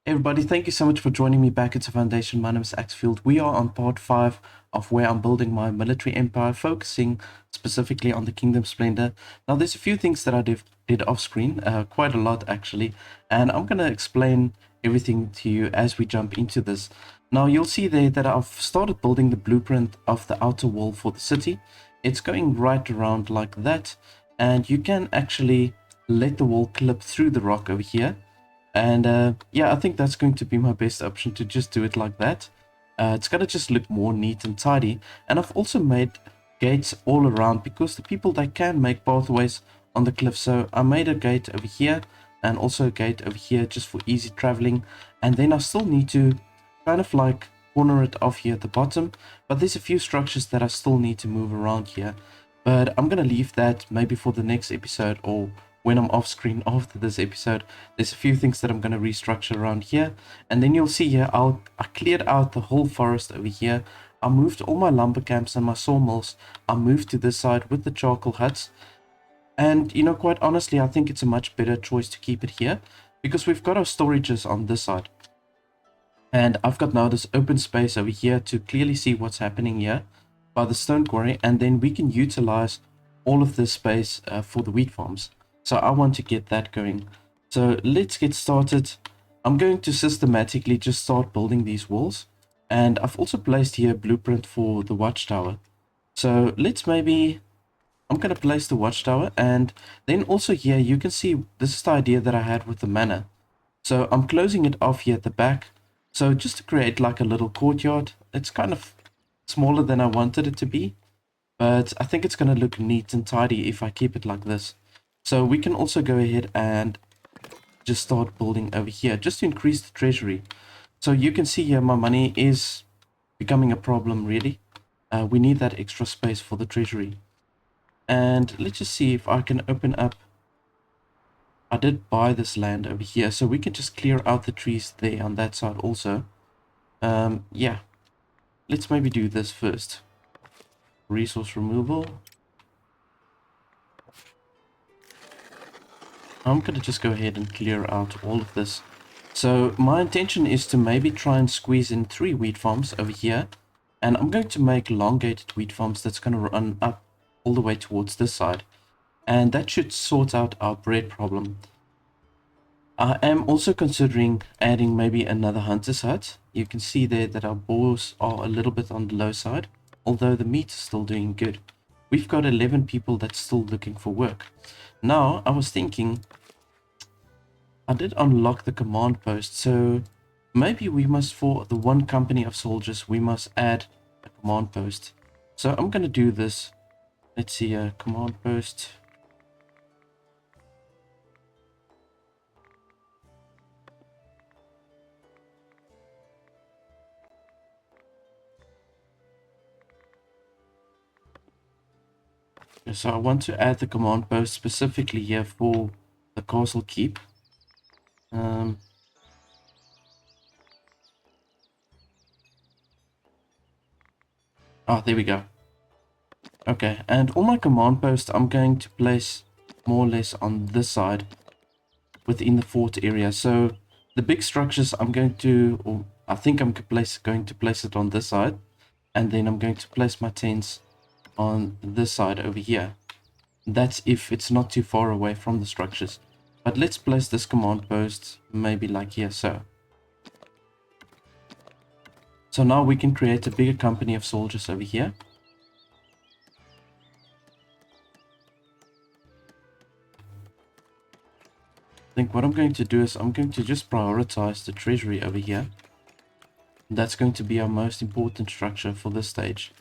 Hey everybody, thank you so much for joining me back into Foundation. My name is Axfield. We are on part 5 of where I'm building my military empire, focusing specifically on the Kingdom Splendor. Now there's a few things that I did off screen, quite a lot actually, and I'm going to explain everything to you as we jump into this. Now you'll see there that I've started building the blueprint of the outer wall for the city. It's going right around like that, and you can actually let the wall clip through the rock over here. And yeah, I think that's going to be my best option, to just do it like that. It's going to just look more neat and tidy. And I've also made gates all around because the people, they can make pathways on the cliff. So I made a gate over here and also a gate over here just for easy traveling. And then I still need to kind of like corner it off here at the bottom. But there's a few structures that I still need to move around here. But I'm going to leave that maybe for the next episode, or when I'm off screen after this episode. There's a few things that I'm going to restructure around here, and then you'll see here I cleared out the whole forest over here. I moved all my lumber camps and my sawmills. I moved to this side with the charcoal huts, and you know, quite honestly, I think it's a much better choice to keep it here because we've got our storages on this side, and I've got now this open space over here to clearly see what's happening here by the stone quarry, and then we can utilize all of this space for the wheat farms. So I want to get that going. So let's get started. I'm going to systematically just start building these walls. And I've also placed here a blueprint for the watchtower. So let's maybe, I'm going to place the watchtower. And then also here, you can see this is the idea that I had with the manor. So I'm closing it off here at the back. So just to create like a little courtyard. It's kind of smaller than I wanted it to be, but I think it's going to look neat and tidy if I keep it like this. So we can also go ahead and just start building over here just to increase the treasury. So you can see here my money is becoming a problem really. We need that extra space for the treasury. And let's just see if I can open up. I did buy this land over here, so we can just clear out the trees there on that side also. Yeah, let's maybe do this first. Resource removal. I'm going to just go ahead and clear out all of this. So my intention is to maybe try and squeeze in 3 wheat farms over here. And I'm going to make elongated wheat farms that's going to run up all the way towards this side. And that should sort out our bread problem. I am also considering adding maybe another hunter's hut. You can see there that our boars are a little bit on the low side, although the meat is still doing good. We've got 11 people that's still looking for work. Now, I was thinking, I did unlock the command post, so maybe we must, for the one company of soldiers, we must add a command post. So I'm going to do this. Let's see, a command post. So I want to add the command post specifically here for the castle keep. There we go. Okay, and all my command posts I'm going to place more or less on this side within the fort area. So the big structures I'm going to, or I think I'm going to place it on this side, and then I'm going to place my tents on this side over here. That's if it's not too far away from the structures. But let's place this command post maybe like here, so. So now we can create a bigger company of soldiers over here. I think what I'm going to do is I'm going to just prioritize the treasury over here. That's going to be our most important structure for this stage.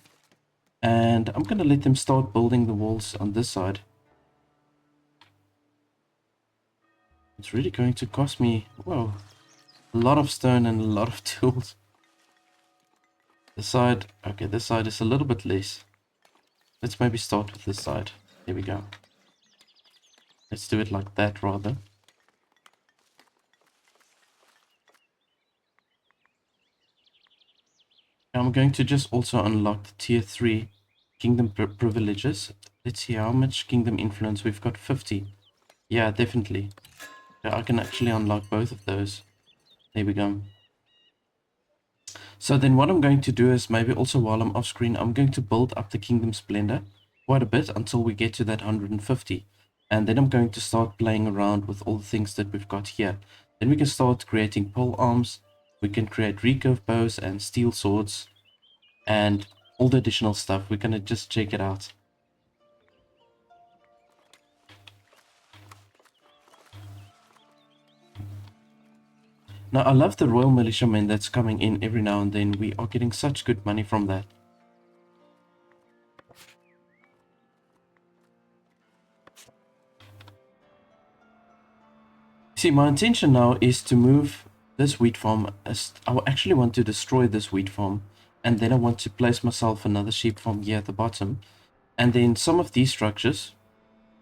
And I'm going to let them start building the walls on this side. It's really going to cost me, whoa, a lot of stone and a lot of tools. This side, okay, this side is a little bit less. Let's maybe start with this side. There we go. Let's do it like that rather. I'm going to just also unlock the tier 3 kingdom privileges. Let's see how much kingdom influence. We've got 50. Yeah, definitely. Yeah, I can actually unlock both of those. There we go. So then what I'm going to do is, maybe also while I'm off screen, I'm going to build up the Kingdom Splendor quite a bit until we get to that 150. And then I'm going to start playing around with all the things that we've got here. Then we can start creating pole arms. We can create recurve bows and steel swords and all the additional stuff. We're going to just check it out. Now, I love the Royal Militiamen that's coming in every now and then. We are getting such good money from that. See, my intention now is to move this wheat farm. I actually want to destroy this wheat farm, and then I want to place myself another sheep farm here at the bottom. And then some of these structures,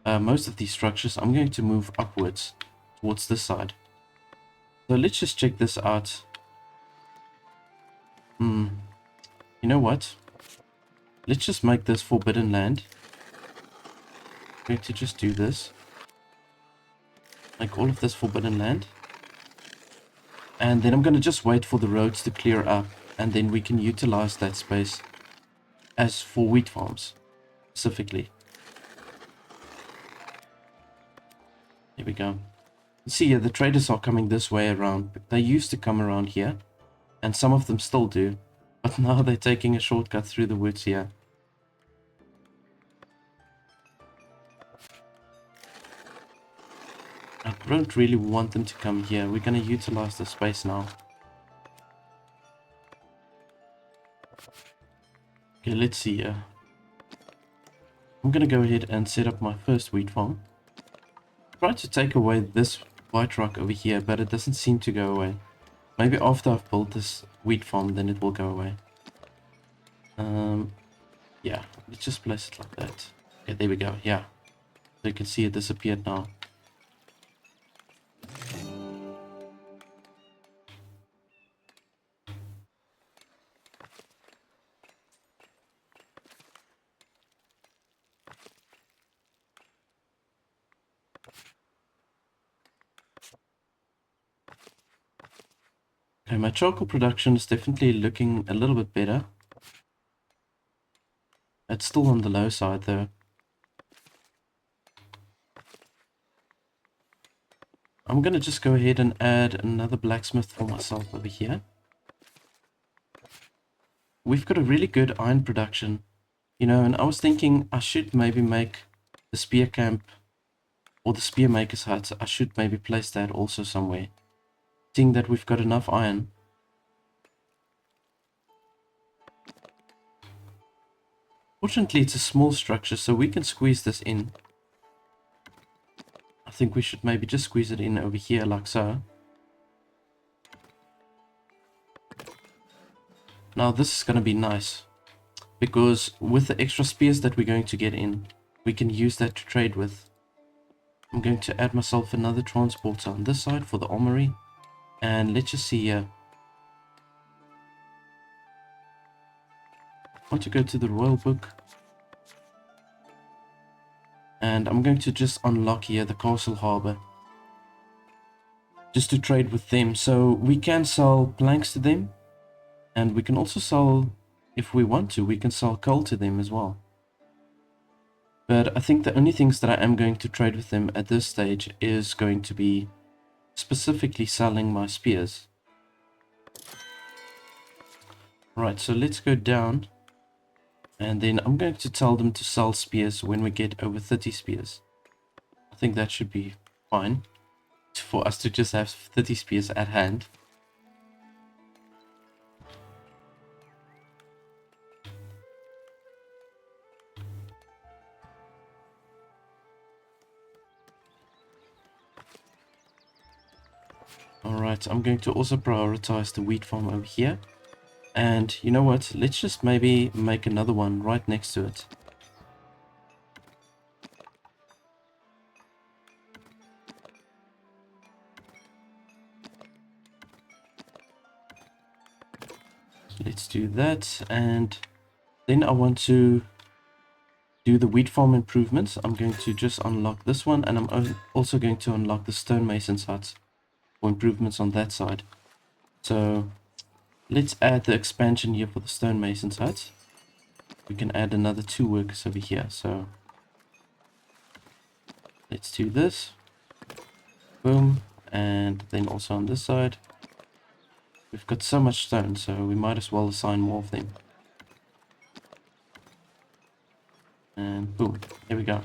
most of these structures, I'm going to move upwards towards this side. So let's just check this out. You know what? Let's just make this forbidden land. I'm going to just do this. Like all of this forbidden land. And then I'm going to just wait for the roads to clear up. And then we can utilize that space as for wheat farms, specifically. Here we go. See here, the traders are coming this way around. They used to come around here. And some of them still do. But now they're taking a shortcut through the woods here. I don't really want them to come here. We're going to utilize the space now. Okay, let's see here. I'm going to go ahead and set up my first wheat farm. Try to take away this white rock over here, but it doesn't seem to go away. Maybe after I've built this wheat farm, then it will go away. Yeah, let's just place it like that. Okay, there we go. Yeah. So you can see it disappeared now. Okay, my charcoal production is definitely looking a little bit better. It's still on the low side though. I'm gonna just go ahead and add another blacksmith for myself over here. We've got a really good iron production, you know, and I was thinking I should maybe make the spear camp or the spear maker's hut. I should maybe place that also somewhere, seeing that we've got enough iron. Fortunately, it's a small structure, so we can squeeze this in. I think we should maybe just squeeze it in over here like so. Now this is going to be nice, because with the extra spears that we're going to get in, we can use that to trade with. I'm going to add myself another transporter on this side for the armory. And let's just see here. I want to go to the royal book. And I'm going to just unlock here the castle harbor, just to trade with them. So we can sell planks to them. And we can also sell, if we want to, we can sell coal to them as well. But I think the only things that I am going to trade with them at this stage is going to be specifically selling my spears. Right, so let's go down. And then I'm going to tell them to sell spears when we get over 30 spears. I think that should be fine for us to just have 30 spears at hand. Alright, I'm going to also prioritize the wheat farm over here. And you know what, let's just maybe make another one right next to it. Let's do that, and then I want to do the wheat farm improvements. I'm going to just unlock this one, and I'm also going to unlock the stonemason's hut for improvements on that side. So let's add the expansion here for the stonemasons hut. We can add another 2 workers over here. So let's do this. Boom. And then also on this side. We've got so much stone, so we might as well assign more of them. And boom. There we go.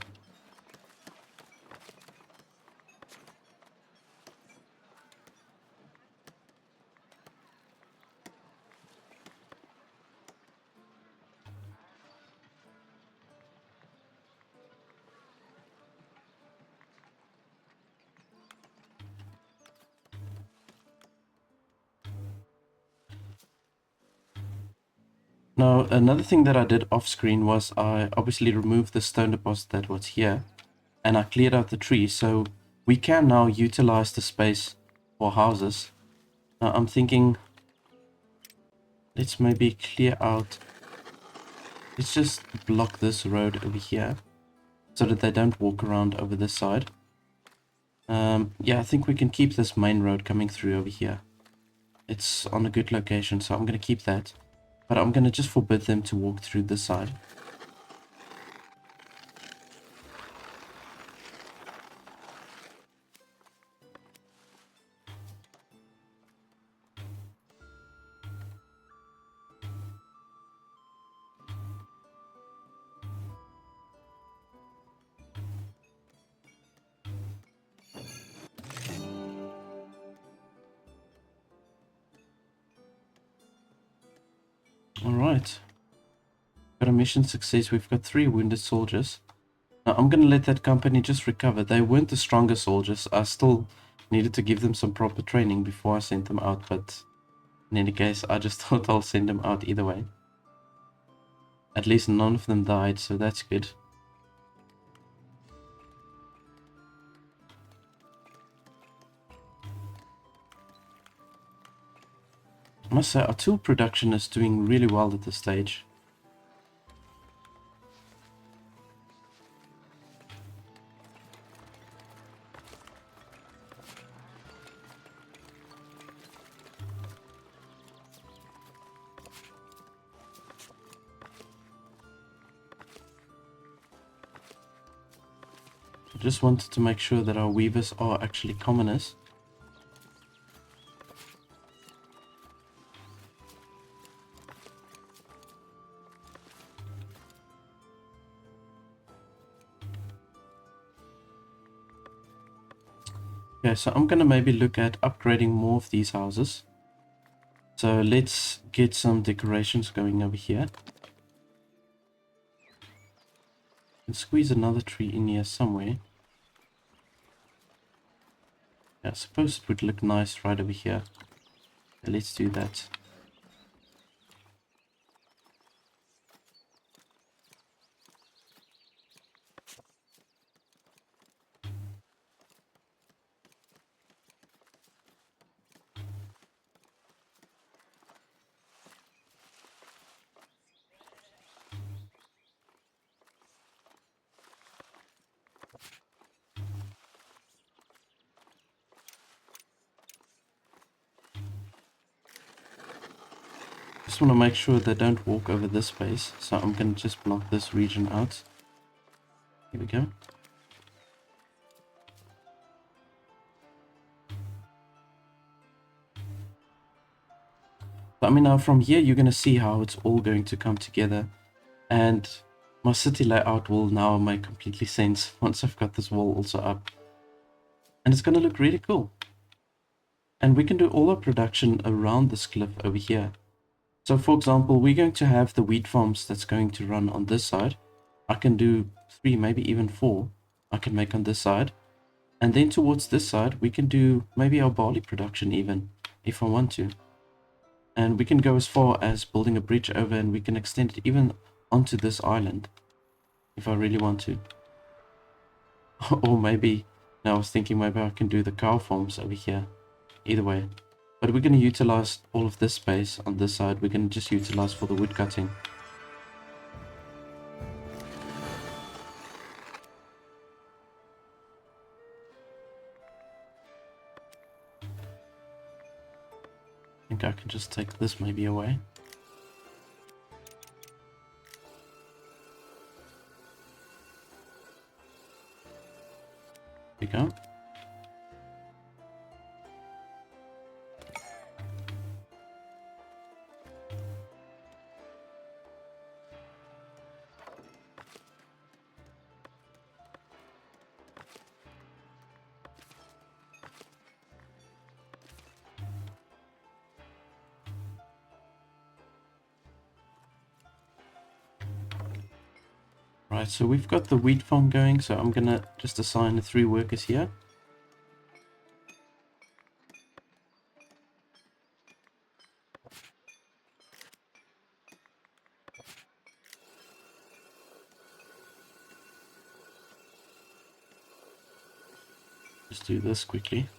Now, another thing that I did off screen was I obviously removed the stone deposit that was here, and I cleared out the tree, so we can now utilize the space for houses. Now, I'm thinking, let's maybe clear out, let's just block this road over here, so that they don't walk around over this side. Yeah, I think we can keep this main road coming through over here. It's on a good location, so I'm going to keep that. But I'm going to just forbid them to walk through this side. Alright. Got a mission success. We've got 3 wounded soldiers. Now, I'm going to let that company just recover. They weren't the strongest soldiers. I still needed to give them some proper training before I sent them out. But in any case, I just thought I'll send them out either way. At least none of them died, so that's good. I must say, our tool production is doing really well at this stage. I just wanted to make sure that our weavers are actually commoners. Okay, so I'm going to maybe look at upgrading more of these houses. So let's get some decorations going over here. And squeeze another tree in here somewhere. Yeah, I suppose it would look nice right over here. Okay, let's do that. Just want to make sure they don't walk over this space, so I'm going to just block this region out. Here we go. But I mean, now from here you're going to see how it's all going to come together, and my city layout will now make completely sense once I've got this wall also up. And it's going to look really cool. And we can do all our production around this cliff over here. So for example, we're going to have the wheat farms that's going to run on this side. I can do 3, maybe even 4 I can make on this side. And then towards this side, we can do maybe our barley production even, if I want to. And we can go as far as building a bridge over, and we can extend it even onto this island, if I really want to. Or maybe, now I was thinking maybe I can do the cow farms over here. Either way. But we're going to utilize all of this space on this side. We're going to just utilize for the wood cutting. think I can just take this maybe away. There we go. Right, so we've got the wheat farm going, so I'm gonna just assign 3 workers here. Just do this quickly.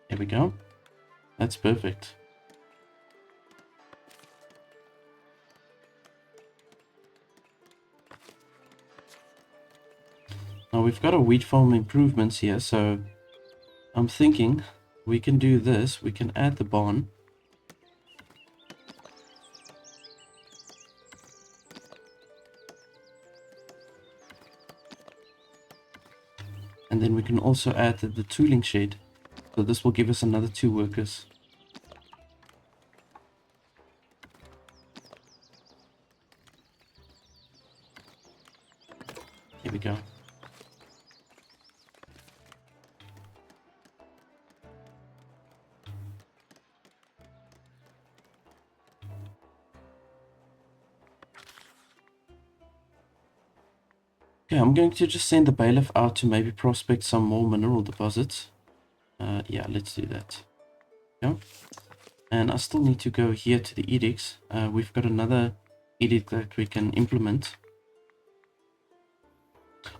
There we go. That's perfect. Now we've got a wheat farm improvements here, so I'm thinking we can do this. We can add the barn. And then we can also add the tooling shed. So this will give us another 2 workers. Here we go. Okay, I'm going to just send the bailiff out to maybe prospect some more mineral deposits. Yeah, let's do that. Yeah. And I still need to go here to the edicts. We've got another edict that we can implement.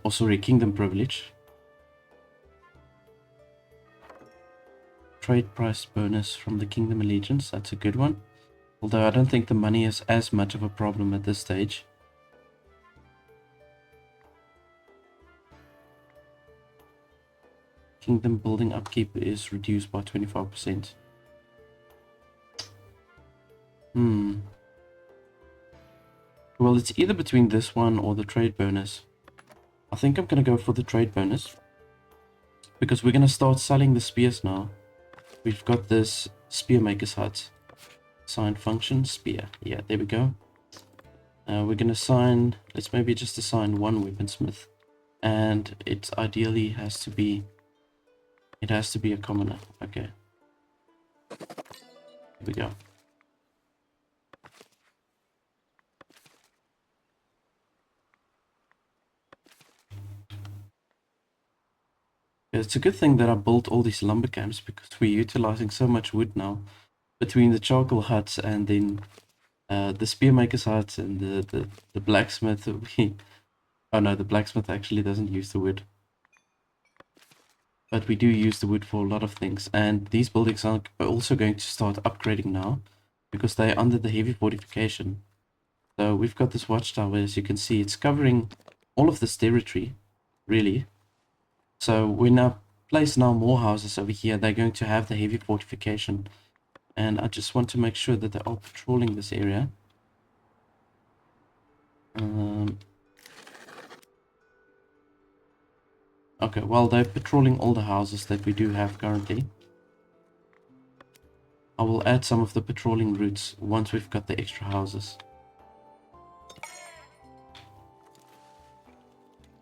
Oh, sorry, kingdom privilege. Trade price bonus from the kingdom allegiance. That's a good one. Although I don't think the money is as much of a problem at this stage. Kingdom building upkeep is reduced by 25%. Well, it's either between this one or the trade bonus. I think I'm going to go for the trade bonus. Because we're going to start selling the spears now. We've got this spear maker's hut. Sign function, spear. Yeah, there we go. We're going to assign, let's maybe just assign 1 weaponsmith. And it ideally has to be, it has to be a commoner. Okay. Here we go. It's a good thing that I built all these lumber camps because we're utilizing so much wood now between the charcoal huts and then the spearmaker's huts and the blacksmith. Oh no, the blacksmith actually doesn't use the wood. But we do use the wood for a lot of things. And these buildings are also going to start upgrading now because they're under the heavy fortification. So we've got this watchtower, as you can see, it's covering all of this territory, really. So we now place now more houses over here. They're going to have the heavy fortification. And I just want to make sure that they are patrolling this area. Okay, well, they're patrolling all the houses that we do have currently. I will add some of the patrolling routes once we've got the extra houses.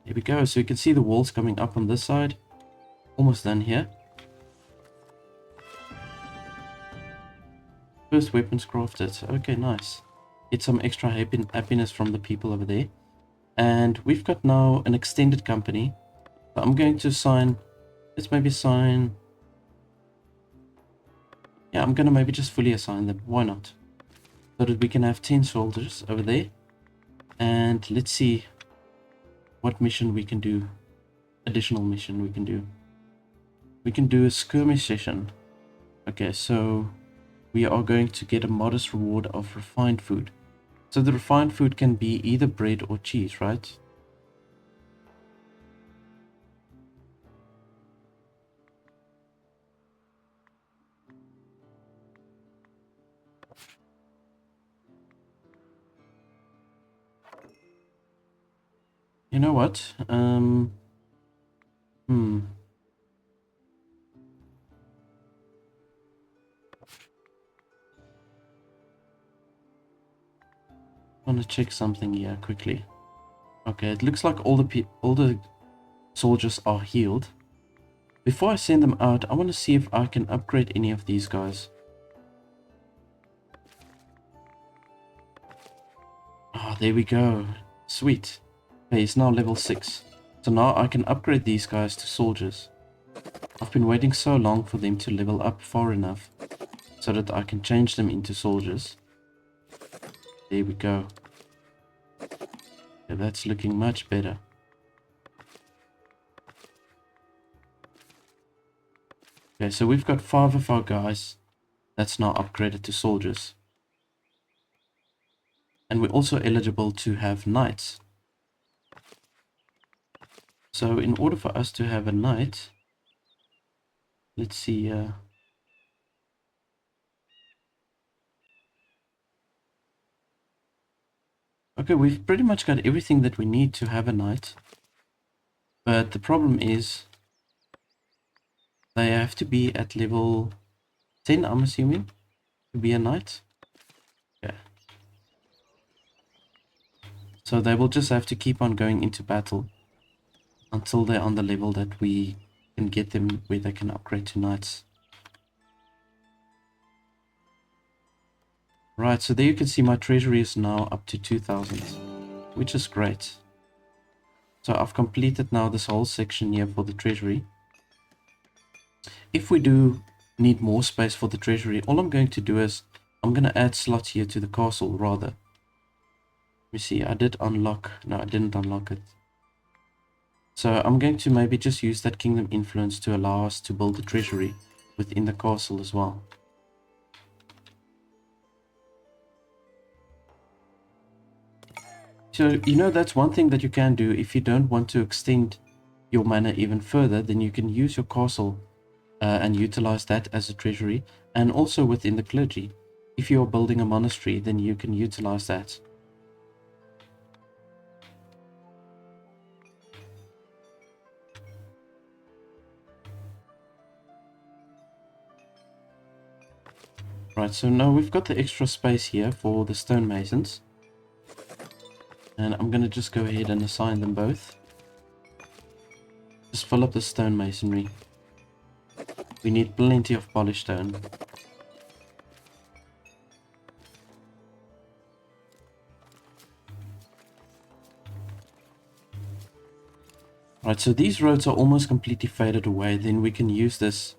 Here we go. So you can see the walls coming up on this side. Almost done here. First weapons crafted. Okay, nice. get some extra happiness from the people over there. And we've got now an extended company. So I'm going to assign, let's maybe assign, yeah, I'm going to maybe just fully assign them. Why not? So that we can have 10 soldiers over there. And let's see what mission we can do. Additional mission we can do. We can do a skirmish session. Okay, so we are going to get a modest reward of refined food. So the refined food can be either bread or cheese, right? You know what? Hmm. I want to check something here quickly. Okay, it looks like all the soldiers are healed. Before I send them out, I want to see if I can upgrade any of these guys. Ah, there we go. Sweet. Okay, he's now level 6. So now I can upgrade these guys to soldiers. I've been waiting so long for them to level up far enough so that I can change them into soldiers. There we go. Yeah, that's looking much better. Okay, so we've got 5 of our guys that's now upgraded to soldiers. And we're also eligible to have knights. So in order for us to have a knight, let's see. Okay, we've pretty much got everything that we need to have a knight. But the problem is they have to be at level 10, I'm assuming, to be a knight. Yeah. So they will just have to keep on going into battle until they're on the level that we can get them where they can upgrade to knights. Right, so there you can see my treasury is now up to 2,000, which is great. So I've completed now this whole section here for the treasury. If we do need more space for the treasury, all I'm going to do is I'm going to add slots here to the castle rather. Let me see, I did unlock, no I didn't unlock it. So I'm going to maybe just use that kingdom influence to allow us to build the treasury within the castle as well. So, you know, that's one thing that you can do if you don't want to extend your manor even further, then you can use your castle and utilize that as a treasury, and also within the clergy. If you're building a monastery, then you can utilize that. Right, so now we've got the extra space here for the stonemasons. And I'm going to just go ahead and assign them both. Just fill up the stonemasonry. We need plenty of polished stone. Right, so these roads are almost completely faded away. Then we can use this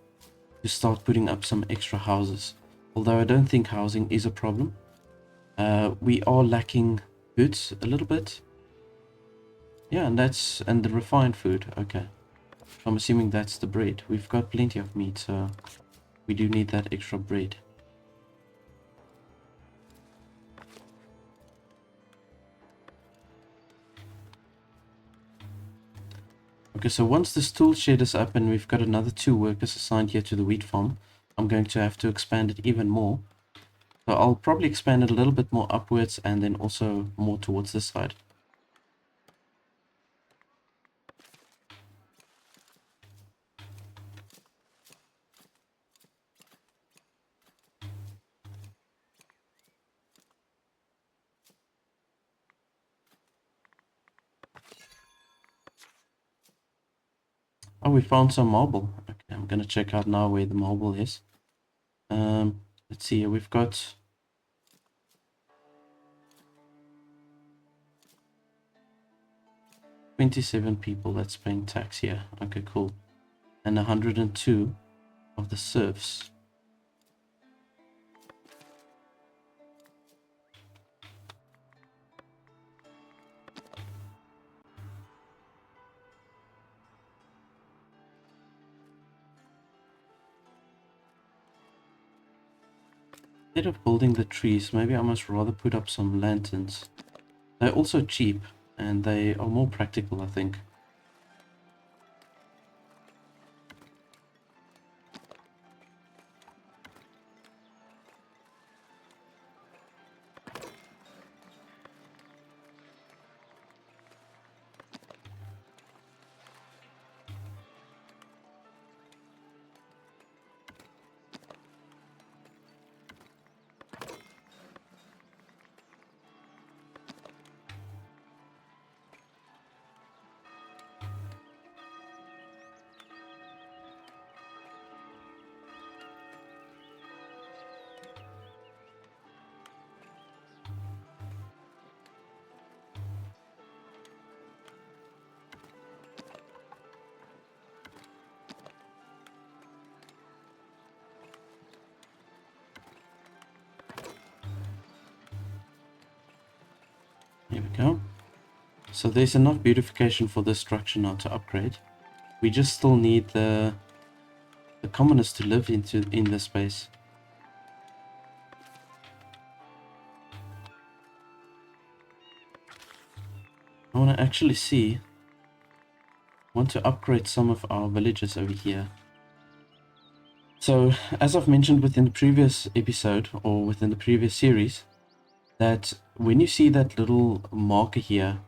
to start putting up some extra houses. Although I don't think housing is a problem. We are lacking goods a little bit. Yeah, and the refined food. Okay. I'm assuming that's the bread. We've got plenty of meat, so we do need that extra bread. Okay, so once this tool shed is up and we've got another 2 workers assigned here to the wheat farm, I'm going to have to expand it even more. So I'll probably expand it a little bit more upwards and then also more towards this side. Oh, we found some marble. Okay, I'm going to check out now where the marble is. Let's see, we've got 27 people that's paying tax here. Okay, cool. And 102 of the serfs. Instead of building the trees, maybe I must rather put up some lanterns. They're also cheap and they are more practical, I think. Here we go. So there's enough beautification for this structure now to upgrade. We just still need the commoners to live in this space. I want to actually want to upgrade some of our villages over here. So as I've mentioned within the previous episode or within the previous series, that when you see that little marker here,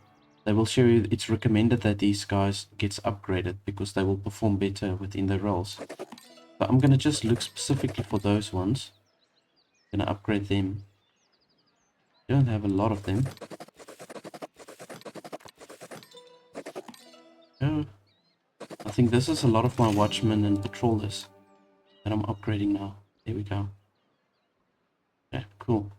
they will show you it's recommended that these guys gets upgraded because they will perform better within their roles. So I'm going to just look specifically for those ones. I'm going to upgrade them. Don't have a lot of them. Oh, I think this is a lot of my watchmen and patrollers that I'm upgrading now. There we go. Yeah, cool.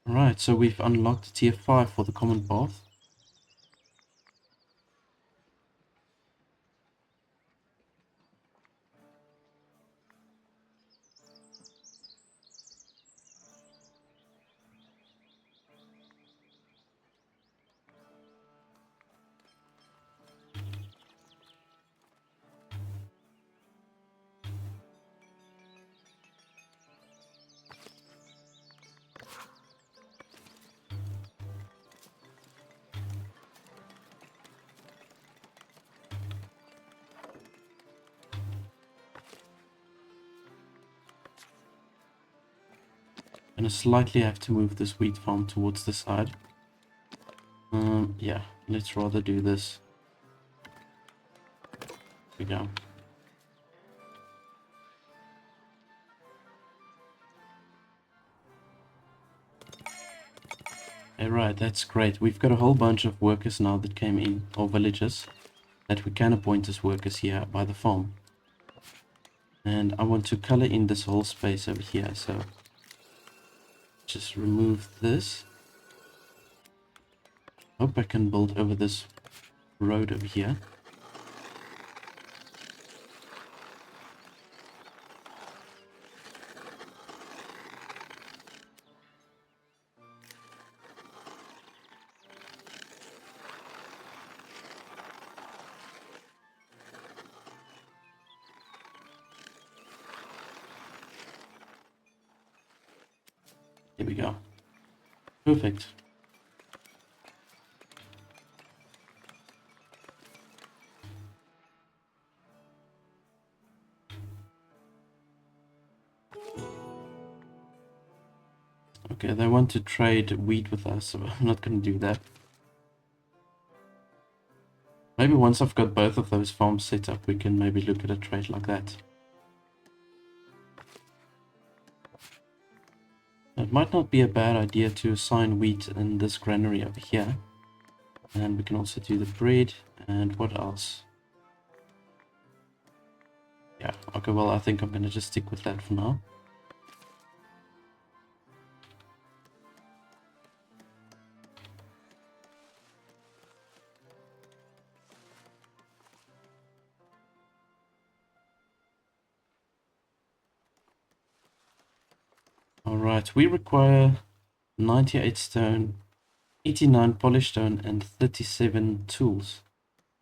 Alright, so we've unlocked tier 5 for the common path. I'm gonna slightly have to move this wheat farm towards the side. Yeah, let's rather do this. Here we go. Alright, that's great. We've got a whole bunch of workers now that came in, or villagers, that we can appoint as workers here by the farm. And I want to color in this whole space over here, so just remove this. Hope I can build over this road over here. Here we go. Perfect. Okay, they want to trade wheat with us, so I'm not going to do that. Maybe once I've got both of those farms set up, we can maybe look at a trade like that. It might not be a bad idea to assign wheat in this granary over here. And we can also do the bread. And what else? Yeah, okay, well, I think I'm going to just stick with that for now. Alright, we require 98 stone, 89 polished stone, and 37 tools.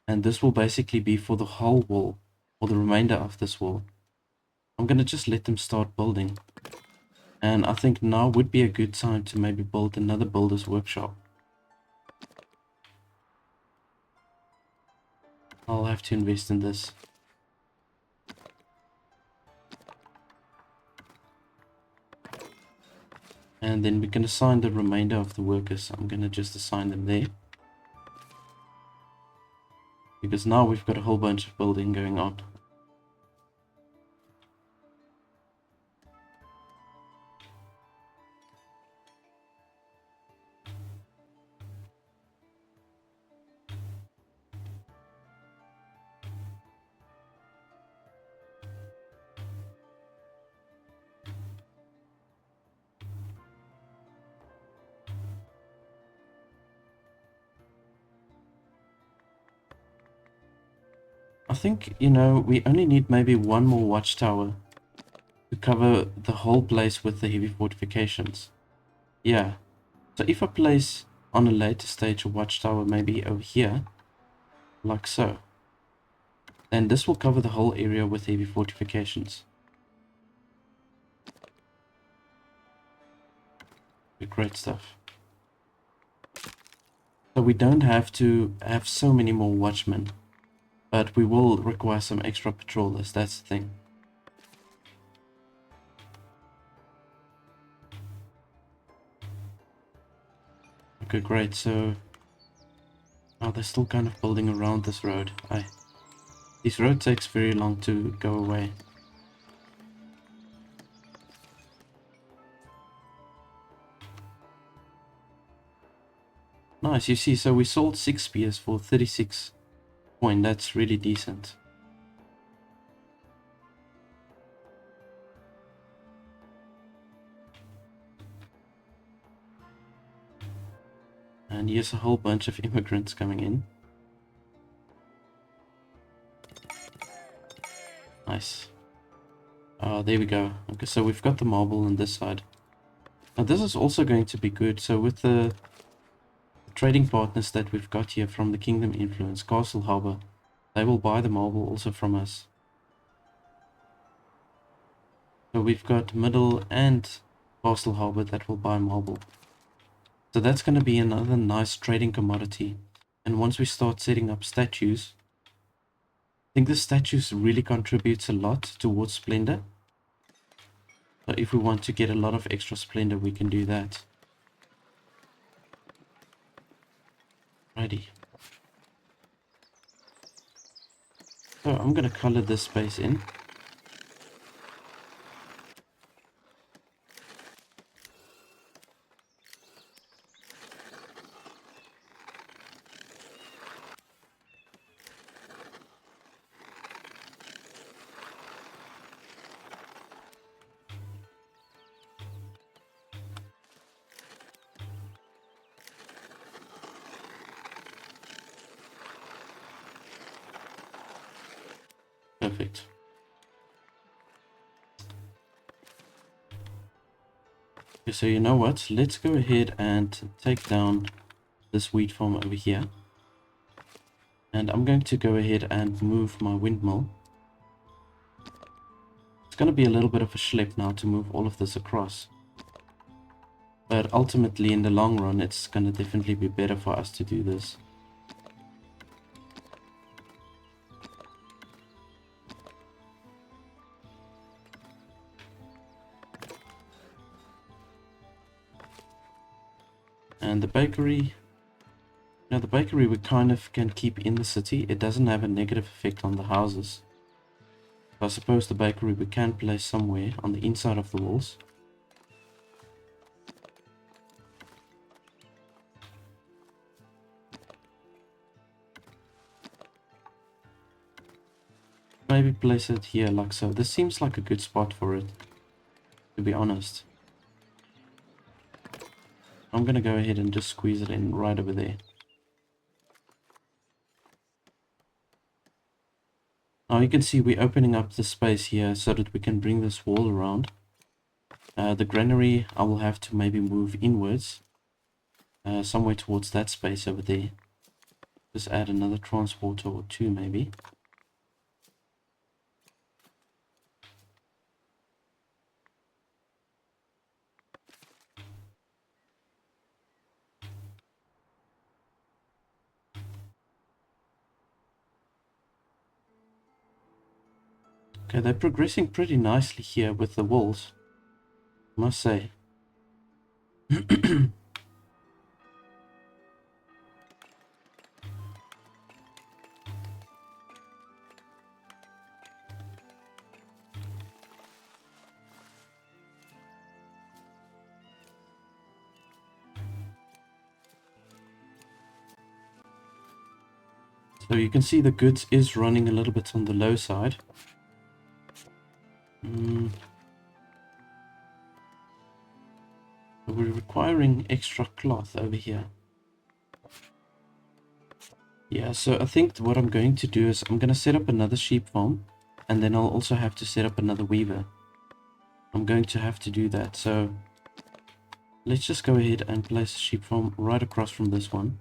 And this will basically be for the whole wall, or the remainder of this wall. I'm gonna just let them start building. And I think now would be a good time to maybe build another builder's workshop. I'll have to invest in this. And then we can assign the remainder of the workers. I'm gonna just assign them there. Because now we've got a whole bunch of building going on. I think, you know, we only need maybe one more watchtower to cover the whole place with the heavy fortifications. Yeah. So if I place on a later stage a watchtower maybe over here, like so, then this will cover the whole area with heavy fortifications. Great stuff. So we don't have to have so many more watchmen, but we will require some extra patrollers, that's the thing. Okay, great, so... Oh, they're still kind of building around this road. This road takes very long to go away. Nice, you see, so we sold 6 spears for 36 coin. That's really decent. And here's a whole bunch of immigrants coming in. Nice. There we go. Okay, so we've got the marble on this side. Now this is also going to be good. So with the trading partners that we've got here from the Kingdom Influence, Castle Harbor, they will buy the marble also from us. So we've got Middle and Castle Harbor that will buy marble. So that's going to be another nice trading commodity. And once we start setting up statues, I think the statues really contributes a lot towards splendor. So if we want to get a lot of extra splendor, we can do that. Righty. So I'm going to color this space in. Perfect. Okay, so you know what? Let's go ahead and take down this wheat farm over here. And I'm going to go ahead and move my windmill. It's going to be a little bit of a schlep now to move all of this across. But ultimately, in the long run, it's going to definitely be better for us to do this. And the bakery... Now the bakery we kind of can keep in the city. It doesn't have a negative effect on the houses. So I suppose the bakery we can place somewhere on the inside of the walls. Maybe place it here like so. This seems like a good spot for it, to be honest. I'm gonna go ahead and just squeeze it in right over there. Now you can see we're opening up the space here so that we can bring this wall around. The granary I will have to maybe move inwards, somewhere towards that space over there. Just add another transporter or two maybe. Okay, they're progressing pretty nicely here with the walls, I must say. So you can see the goods is running a little bit on the low side. We're requiring extra cloth over here. Yeah, so I think what I'm going to do is I'm going to set up another sheep farm, and then I'll also have to set up another weaver. I'm going to have to do that, so let's just go ahead and place a sheep farm right across from this one.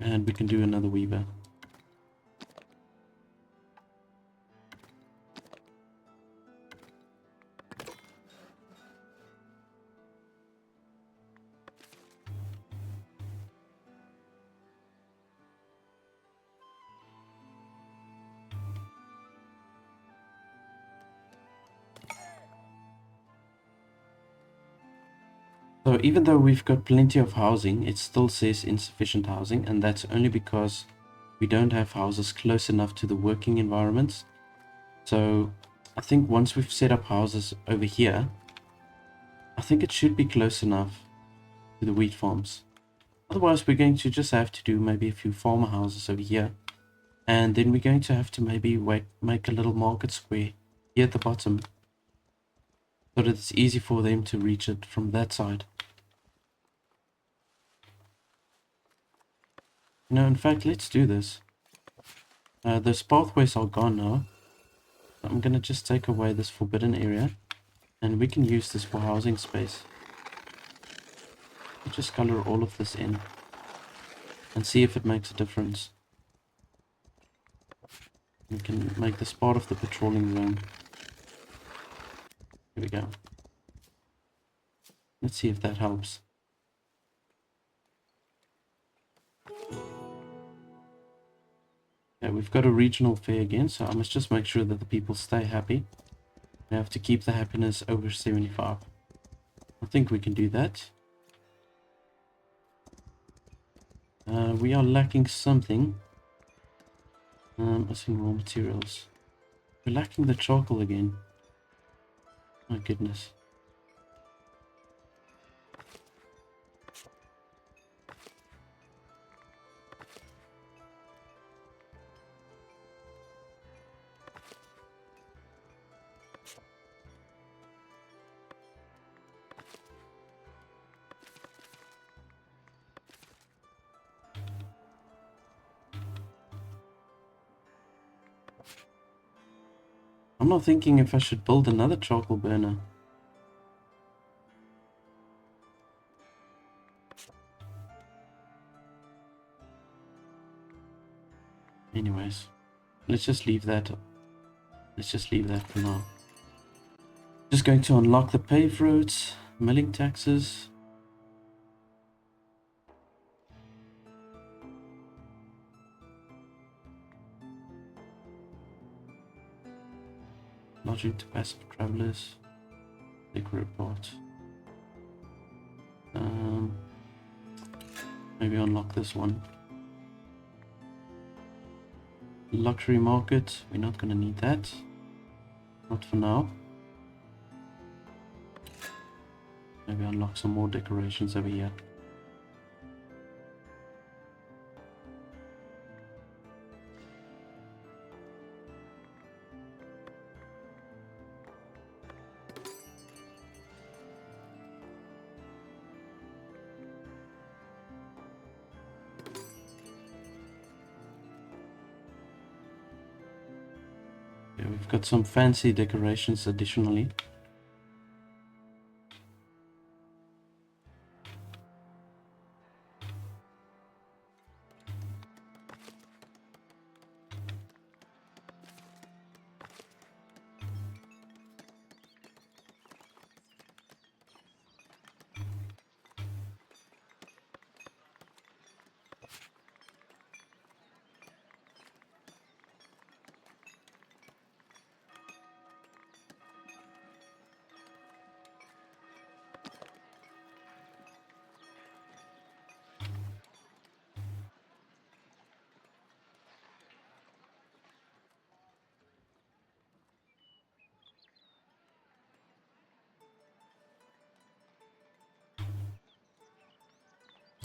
And we can do another weaver. So even though we've got plenty of housing, it still says insufficient housing, and that's only because we don't have houses close enough to the working environments. So I think once we've set up houses over here, I think it should be close enough to the wheat farms. Otherwise, we're going to just have to do maybe a few farmer houses over here. And then we're going to have to maybe make a little market square here at the bottom, so that it's easy for them to reach it from that side. No, in fact, let's do this. Those pathways are gone now. I'm gonna just take away this forbidden area, and we can use this for housing space. Let's just color all of this in and see if it makes a difference. We can make this part of the patrolling zone. Here we go. Let's see if that helps. Yeah, we've got a regional fair again, so I must just make sure that the people stay happy. We have to keep the happiness over 75. I think we can do that. We are lacking something. Missing raw materials. We're lacking the charcoal again. My goodness. I'm not thinking if I should build another charcoal burner. Anyways, let's just leave that. Let's just leave that for now. Just going to unlock the paved roads, milling taxes. Lodging to passive travelers. Liquor report. Maybe unlock this one. Luxury market. We're not gonna need that. Not for now. Maybe unlock some more decorations over here. Okay, we've got some fancy decorations additionally.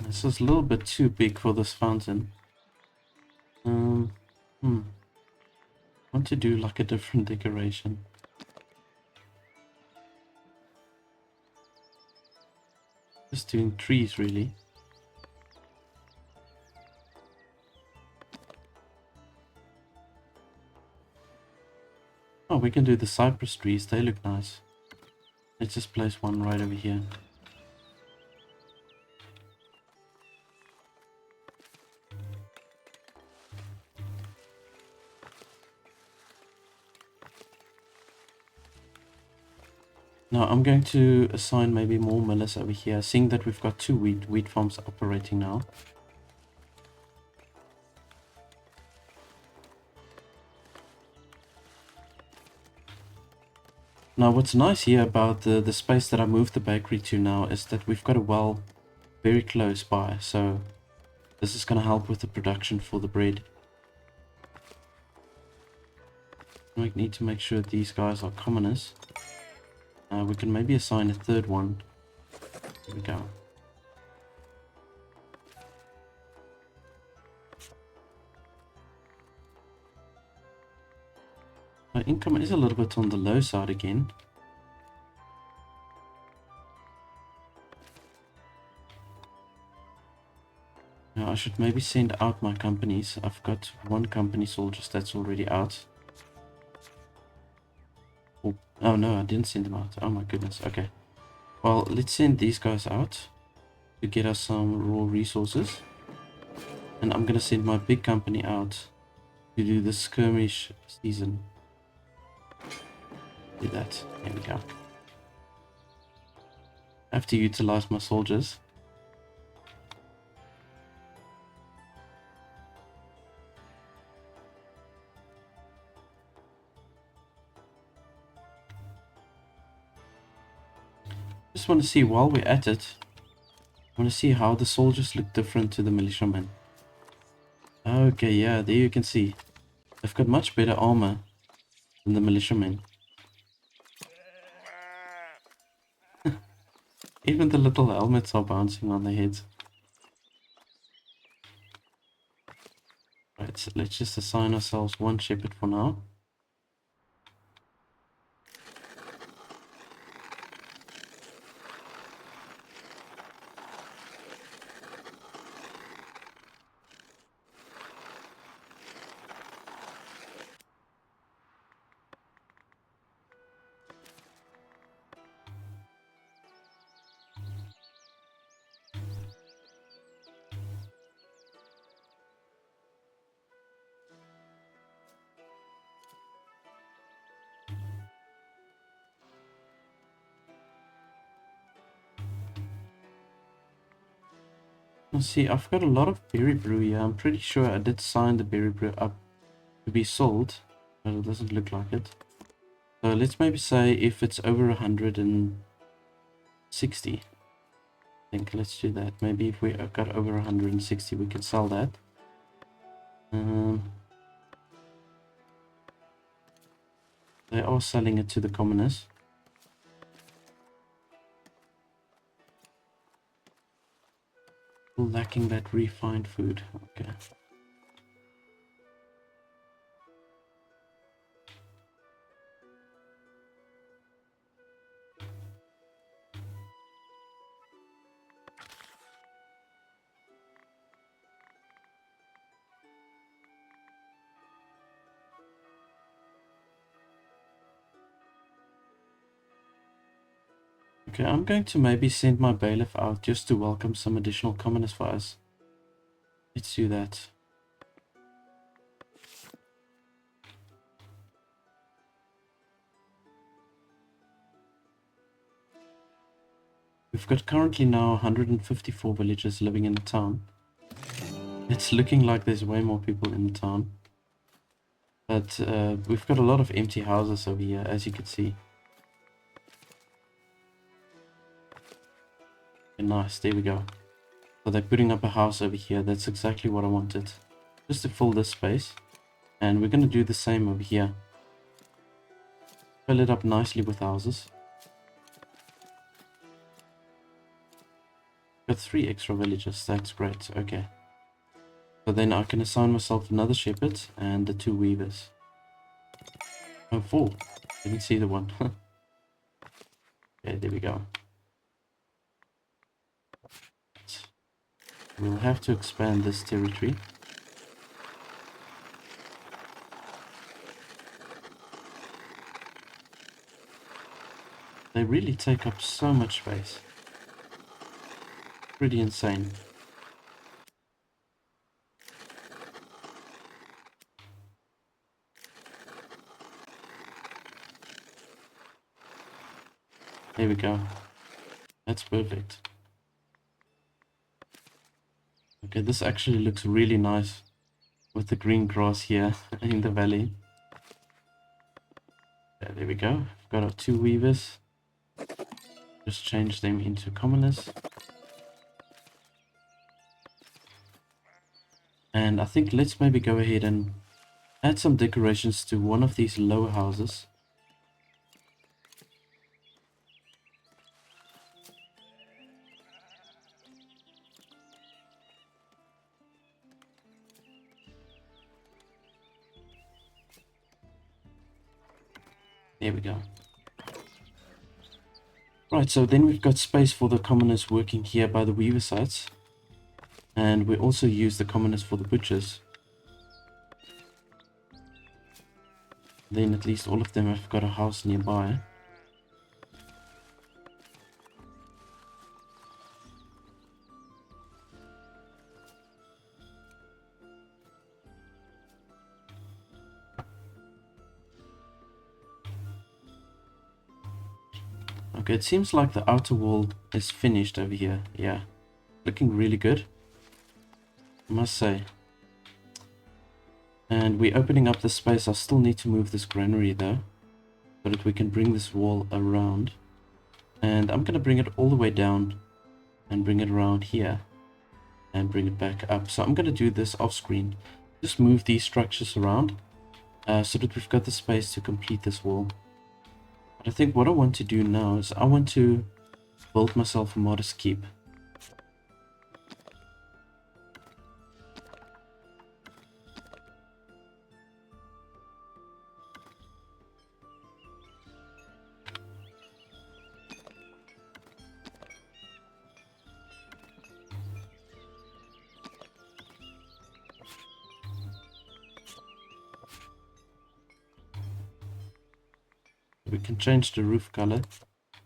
This is a little bit too big for this fountain. Um, hmm. Want to do like a different decoration. Just doing trees really. Oh, we can do the cypress trees, they look nice. Let's just place one right over here. Now I'm going to assign maybe more millers over here, seeing that we've got two wheat farms operating now. Now what's nice here about the space that I moved the bakery to now is that we've got a well very close by, so this is going to help with the production for the bread. I need to make sure these guys are commoners. We can maybe assign a third one. Here we go. My income is a little bit on the low side again. Now I should maybe send out my companies. I've got one company soldiers that's already out. Oh no, I didn't send them out. Oh my goodness. Okay. Well, let's send these guys out to get us some raw resources. And I'm gonna send my big company out to do the skirmish season. Do that. There we go. I have to utilize my soldiers. Just want to see while we're at it. I want to see how the soldiers look different to the militiamen. Okay, yeah, there you can see. They've got much better armor than the militiamen. Even the little helmets are bouncing on their heads. Right, so let's just assign ourselves one shepherd for now. Let's see, I've got a lot of berry brew here. I'm pretty sure I did sign the berry brew up to be sold, but it doesn't look like it. So let's maybe say if it's over 160. I think let's do that. Maybe if we got over 160, we can sell that. They are selling it to the commoners. Lacking that refined food. Okay. Okay, I'm going to maybe send my bailiff out just to welcome some additional commoners for us. Let's do that. We've got currently now 154 villagers living in the town. It's looking like there's way more people in the town. But we've got a lot of empty houses over here, as you can see. Okay, nice, there we go. So they're putting up a house over here. That's exactly what I wanted. Just to fill this space. And we're going to do the same over here. Fill it up nicely with houses. Got 3 extra villagers. That's great. Okay. So then I can assign myself another shepherd and the 2 weavers. Oh, 4. Didn't see the one. Okay, there we go. We'll have to expand this territory. They really take up so much space. Pretty insane. There we go. That's perfect. Okay, this actually looks really nice with the green grass here in the valley. Yeah, there we go. We've got our 2 weavers. Just change them into commoners. And I think let's maybe go ahead and add some decorations to one of these lower houses. There we go. Right, so then we've got space for the commoners working here by the weaver sites. And we also use the commoners for the butchers. Then at least all of them have got a house nearby. Okay, it seems like the outer wall is finished over here. Yeah, looking really good, I must say. And we're opening up the space. I still need to move this granary though, so that we can bring this wall around. And I'm going to bring it all the way down and bring it around here and bring it back up. So I'm going to do this off screen. Just move these structures around so that we've got the space to complete this wall. But I think what I want to do now is I want to build myself a modest keep. We can change the roof color.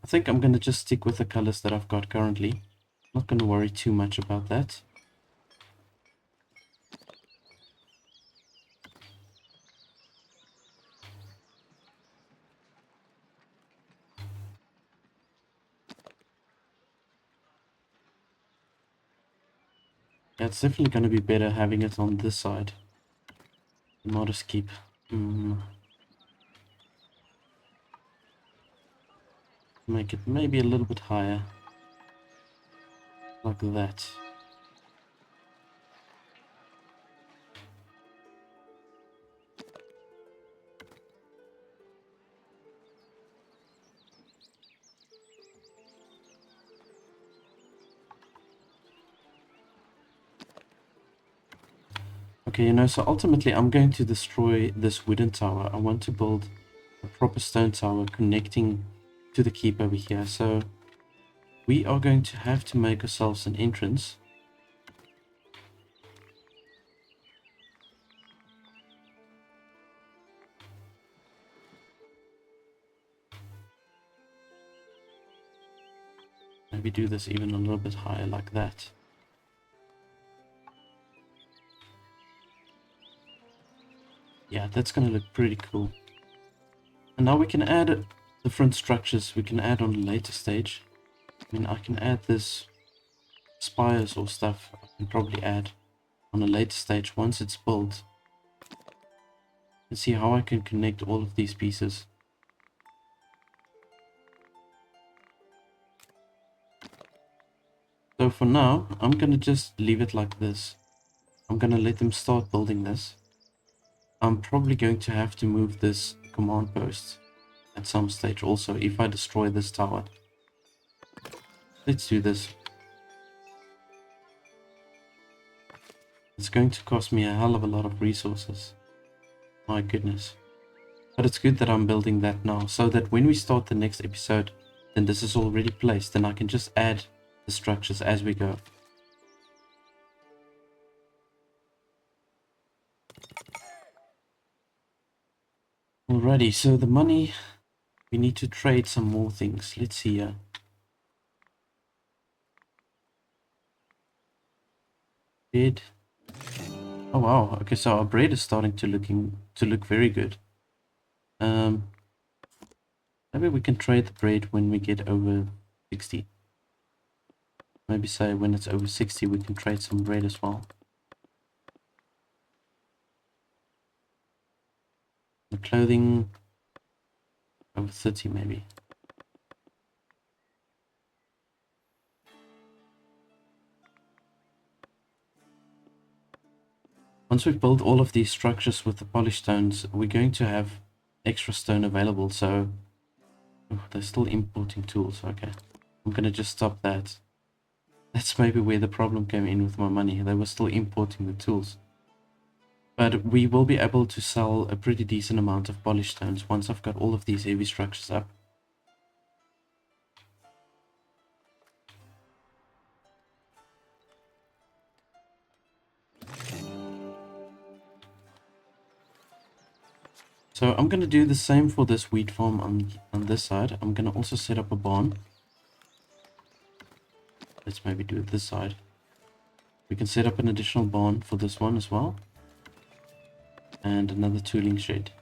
I think I'm going to just stick with the colors that I've got currently. Not going to worry too much about that. Yeah, it's definitely going to be better having it on this side. Modest keep. Make it maybe a little bit higher. Like that. Okay, you know, so ultimately I'm going to destroy this wooden tower. I want to build a proper stone tower connecting to the keep over here. So we are going to have to make ourselves an entrance. Maybe do this even a little bit higher like that. Yeah, that's gonna look pretty cool. And now we can add different structures we can add on a later stage. I mean, I can add this spires or stuff. I can probably add on a later stage once it's built. Let's see how I can connect all of these pieces. So for now, I'm gonna just leave it like this. I'm gonna let them start building this. I'm probably going to have to move this command post at some stage also if I destroy this tower. Let's do this. It's going to cost me a hell of a lot of resources. My goodness. But it's good that I'm building that now, so that when we start the next episode, then this is already placed, and I can just add the structures as we go. Alrighty, so the money, we need to trade some more things. Let's see here. Bread. Oh wow, okay, so our bread is starting to look very good. Maybe we can trade the bread when we get over 60. Maybe say when it's over 60 we can trade some bread as well. The clothing over 30 maybe. Once we've built all of these structures with the polished stones, we're going to have extra stone available, so oh, they're still importing tools. Okay, I'm gonna just stop that. That's maybe where the problem came in with my money. They were still importing the tools. But we will be able to sell a pretty decent amount of polished stones once I've got all of these heavy structures up. So I'm going to do the same for this wheat farm on this side. I'm going to also set up a barn. Let's maybe do it this side. We can set up an additional barn for this one as well. And another tooling shed.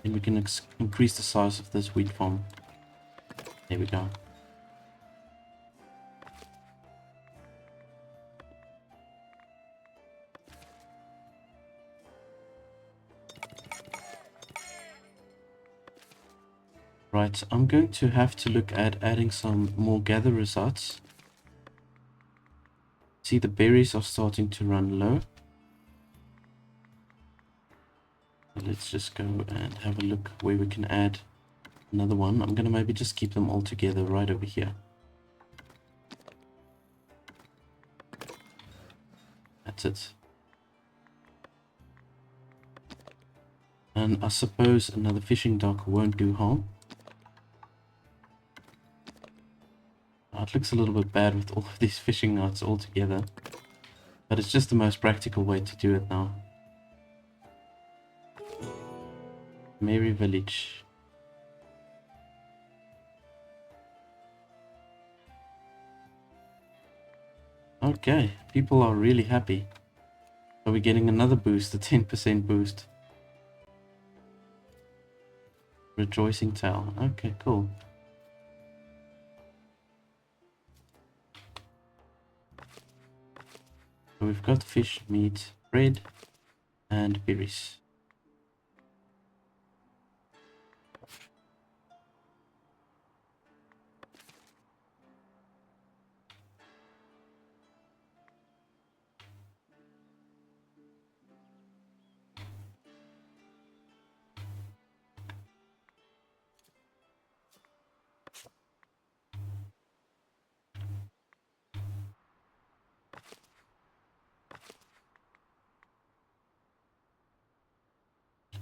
And we can increase the size of this wheat farm. There we go. Right, I'm going to have to look at adding some more gatherers huts. See, the berries are starting to run low. Let's just go and have a look where we can add another one. I'm going to maybe just keep them all together right over here. That's it. And I suppose another fishing dock won't do harm. It looks a little bit bad with all of these fishing nets all together. But it's just the most practical way to do it now. Merry Village. Okay, people are really happy. So we're getting another boost, a 10% boost. Rejoicing Tale. Okay, cool. So we've got fish, meat, bread, and berries.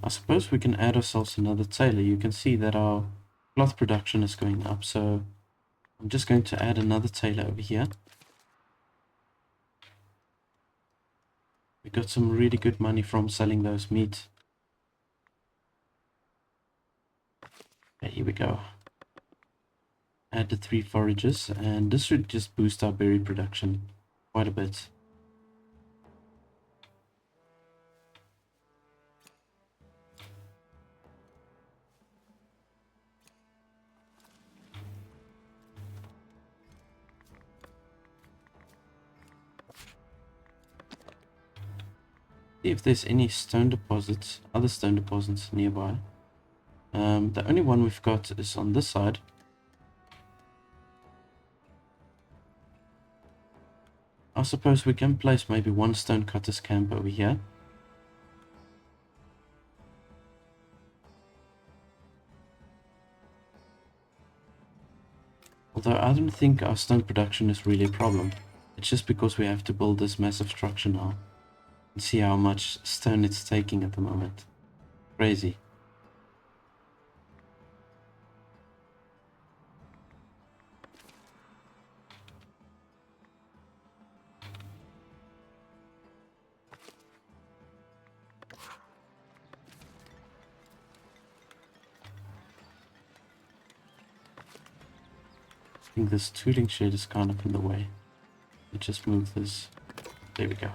I suppose we can add ourselves another tailor. You can see that our cloth production is going up, so I'm just going to add another tailor over here. We got some really good money from selling those meat. Okay, here we go. add the 3 forages, and this should just boost our berry production quite a bit. See if there's any stone deposits, other stone deposits nearby. The only one we've got is on this side. I suppose we can place maybe one stone cutter's camp over here. Although I don't think our stone production is really a problem. It's just because we have to build this massive structure now. And see how much stone it's taking at the moment. Crazy. I think this tooling shed is kind of in the way. Let's just move this. There we go.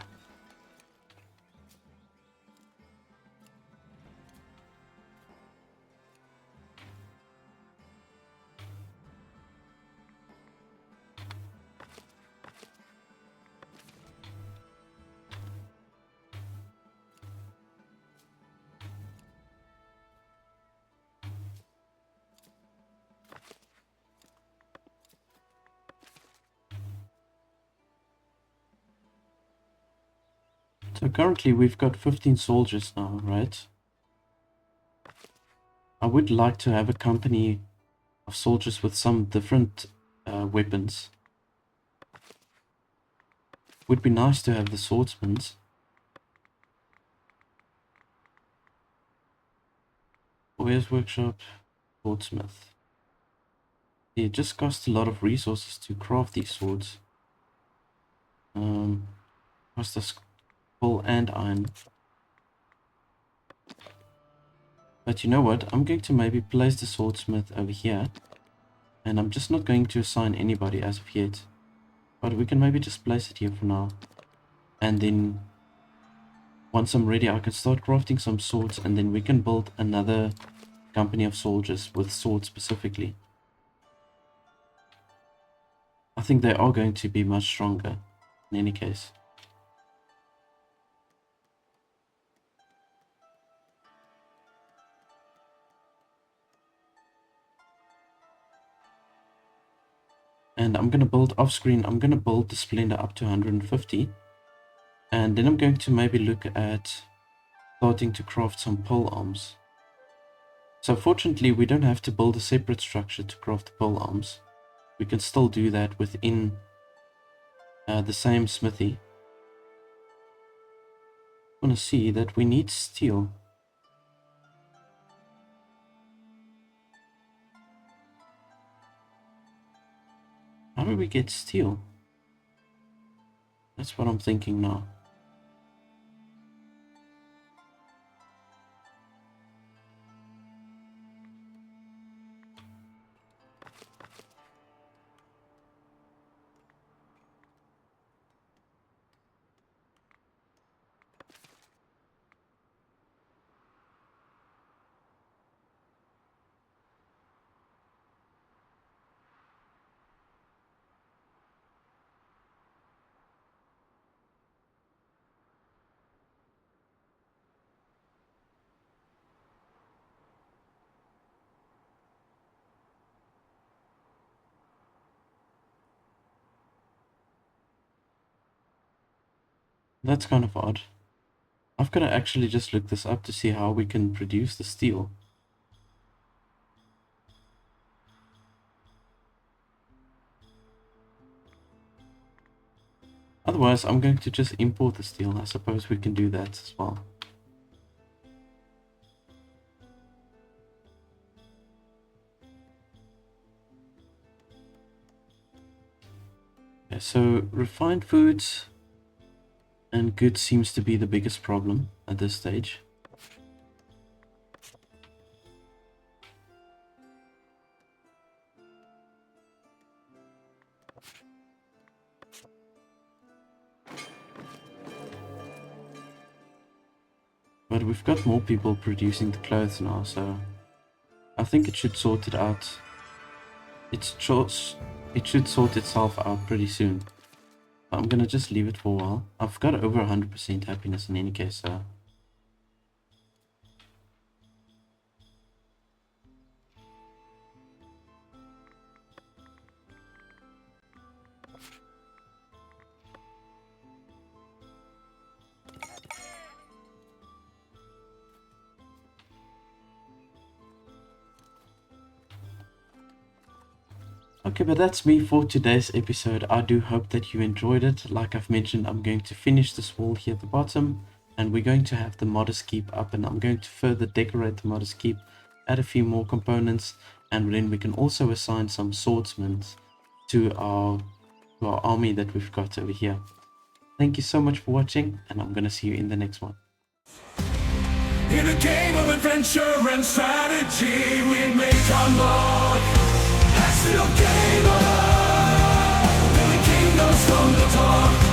So currently we've got 15 soldiers now, right? I would like to have a company of soldiers with some different weapons. Would be nice to have the swordsmen. Warriors workshop, swordsmith. Yeah, it just costs a lot of resources to craft these swords. Cost us coal and iron. But you know what? I'm going to maybe place the swordsmith over here. And I'm just not going to assign anybody as of yet. But we can maybe just place it here for now. And then once I'm ready, I can start crafting some swords, and then we can build another company of soldiers with swords specifically. I think they are going to be much stronger in any case. And I'm going to build off screen, I'm going to build the Splendor up to 150. And then I'm going to maybe look at starting to craft some pole arms. So fortunately, we don't have to build a separate structure to craft the pole arms. We can still do that within the same smithy. I want to see that we need steel. How do we get steel? That's what I'm thinking now. That's kind of odd. I've got to actually just look this up to see how we can produce the steel. Otherwise, I'm going to just import the steel. I suppose we can do that as well. Okay, so refined foods and goods seems to be the biggest problem at this stage. But we've got more people producing the clothes now, so I think it should sort it out. It should sort itself out pretty soon. I'm gonna just leave it for a while. I've got over 100% happiness in any case, so... Okay, but that's me for today's episode. I do hope that you enjoyed it. Like I've mentioned, I'm going to finish this wall here at the bottom, and we're going to have the modest keep up, and I'm going to further decorate the modest keep, add a few more components, and then we can also assign some swordsmen to our army that we've got over here. Thank you so much for watching, and I'm going to see you in the next one. In a game of adventure and strategy, we make our mark. Still gamer, building kingdoms from the dark.